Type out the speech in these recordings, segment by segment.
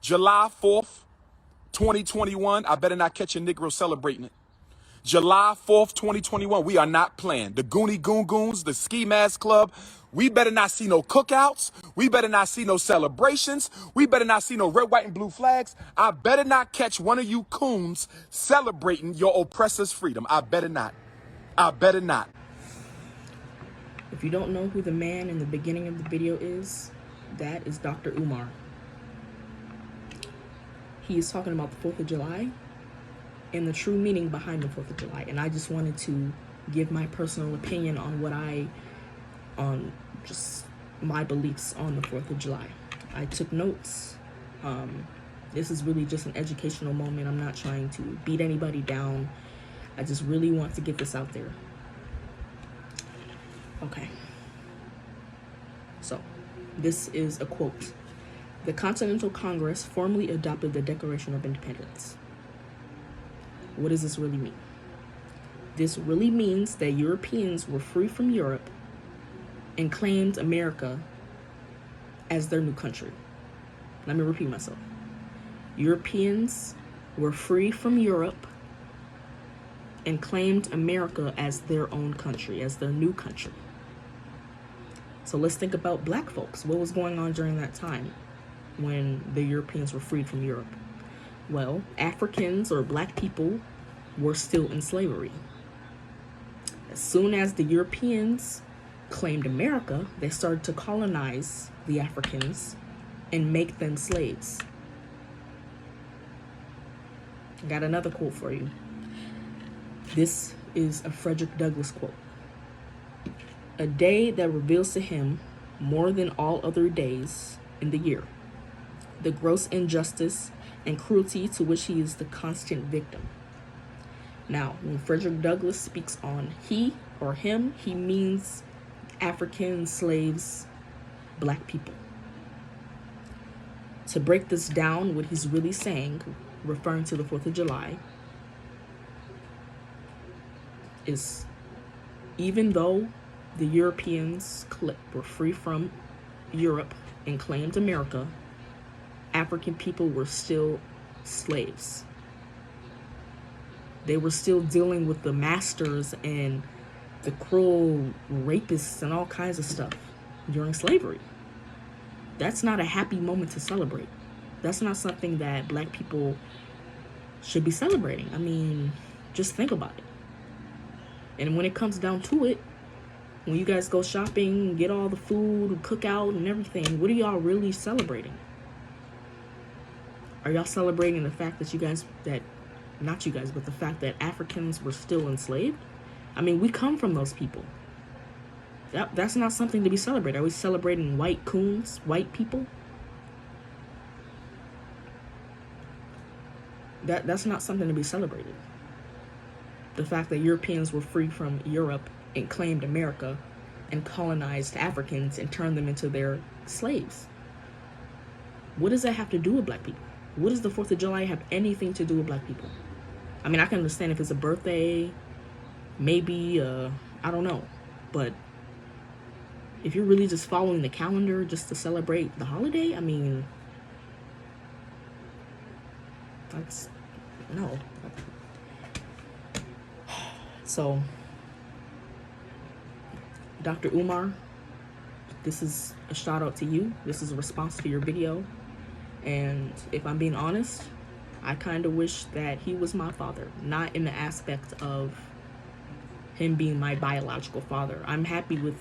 July 4th, 2021, I better not catch a Negro celebrating it. July 4th, 2021, we are not playing. The Goonie Goon Goons, the Ski Mask Club, we better not see no cookouts. We better not see no celebrations. We better not see no red, white, and blue flags. I better not catch one of you coons celebrating your oppressor's freedom. I better not. I better not. If you don't know who the man in the beginning of the video is, that is Dr. Umar. He is talking about the 4th of July and the true meaning behind the 4th of July. And I just wanted to give my personal opinion on just my beliefs on the 4th of July. I took notes. This is really just an educational moment. I'm not trying to beat anybody down. I just really want to get this out there. Okay. So, this is a quote. The Continental Congress formally adopted the Declaration of Independence. What does this really mean? This really means that Europeans were free from Europe and claimed America as their new country. Let me repeat myself. Europeans were free from Europe and claimed America as their own country, as their new country. So let's think about black folks. What was going on during that time when the Europeans were freed from Europe? Well, Africans or black people were still in slavery. As soon as the Europeans claimed America, they started to colonize the Africans and make them slaves. I got another quote for you. This is a Frederick Douglass quote. A day that reveals to him more than all other days in the year the gross injustice and cruelty to which he is the constant victim. Now, when Frederick Douglass speaks on he or him, he means African slaves, black people. To break this down, what he's really saying, referring to the 4th of July, is even though the Europeans were free from Europe and claimed America, African people were still slaves. They were still dealing with the masters and the cruel rapists and all kinds of stuff during slavery. That's not a happy moment to celebrate. That's not something that black people should be celebrating. I mean, just think about it. And when it comes down to it, when you guys go shopping, get all the food, cook out and everything, what are y'all really celebrating? Are y'all celebrating the fact that not you guys, but the fact that Africans were still enslaved? I mean, we come from those people. That's not something to be celebrated. Are we celebrating white coons, white people? That's not something to be celebrated. The fact that Europeans were free from Europe and claimed America and colonized Africans and turned them into their slaves. What does that have to do with black people? What does the 4th of July have anything to do with black people? I mean, I can understand if it's a birthday, maybe, I don't know. But if you're really just following the calendar just to celebrate the holiday, I mean, no. So, Dr. Umar, this is a shout out to you. This is a response to your video. And if I'm being honest, I kind of wish that he was my father, not in the aspect of him being my biological father. I'm happy with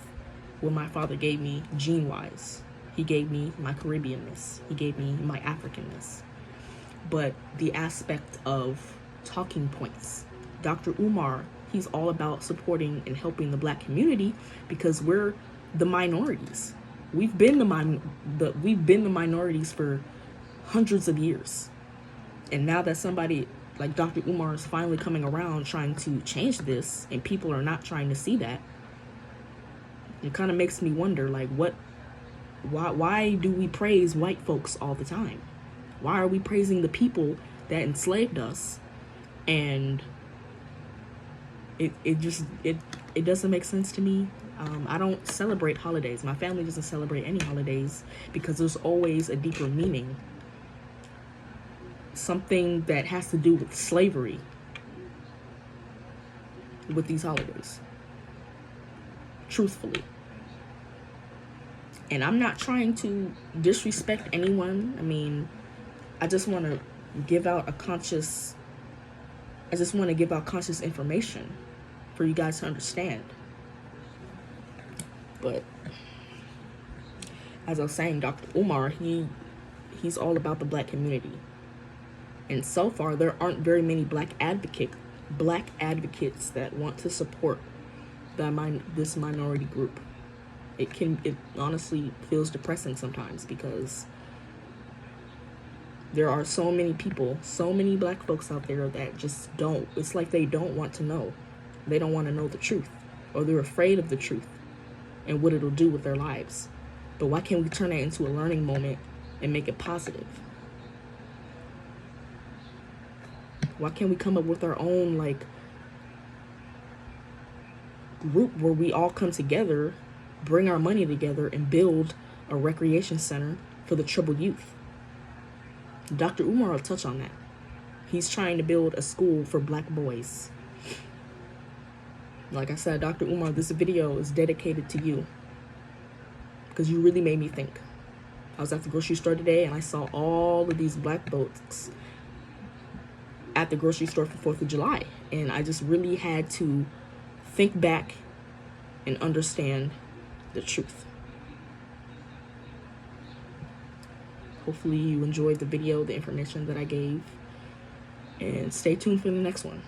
what my father gave me gene-wise. He gave me my Caribbeanness. He gave me my Africanness. But the aspect of talking points, Dr. Umar, he's all about supporting and helping the black community because we're the minorities. We've been the minorities for hundreds of years. And now that somebody like Dr. Umar is finally coming around trying to change this and people are not trying to see that, it kind of makes me wonder, like, why do we praise white folks all the time? Why are we praising the people that enslaved us? And it doesn't make sense to me. I don't celebrate holidays. My family doesn't celebrate any holidays because there's always a deeper meaning something that has to do with slavery with these holidays. Truthfully. And I'm not trying to disrespect anyone. I mean, I just want to give out conscious information for you guys to understand. But as I was saying, Dr. Umar, he's all about the black community. And so far, there aren't very many black advocates that want to support this minority group. It honestly feels depressing sometimes, because there are so many people, so many black folks out there that just don't, it's like they don't want to know. They don't want to know the truth, or they're afraid of the truth and what it'll do with their lives. But why can't we turn that into a learning moment and make it positive? Why can't we come up with our own, like, group where we all come together, bring our money together, and build a recreation center for the troubled youth? Dr. Umar will touch on that. He's trying to build a school for black boys. Like I said, Dr. Umar, this video is dedicated to you, because you really made me think. I was at the grocery store today and I saw all of these black boats at the grocery store for 4th of July. And I just really had to think back and understand the truth. Hopefully you enjoyed the video, the information that I gave, and stay tuned for the next one.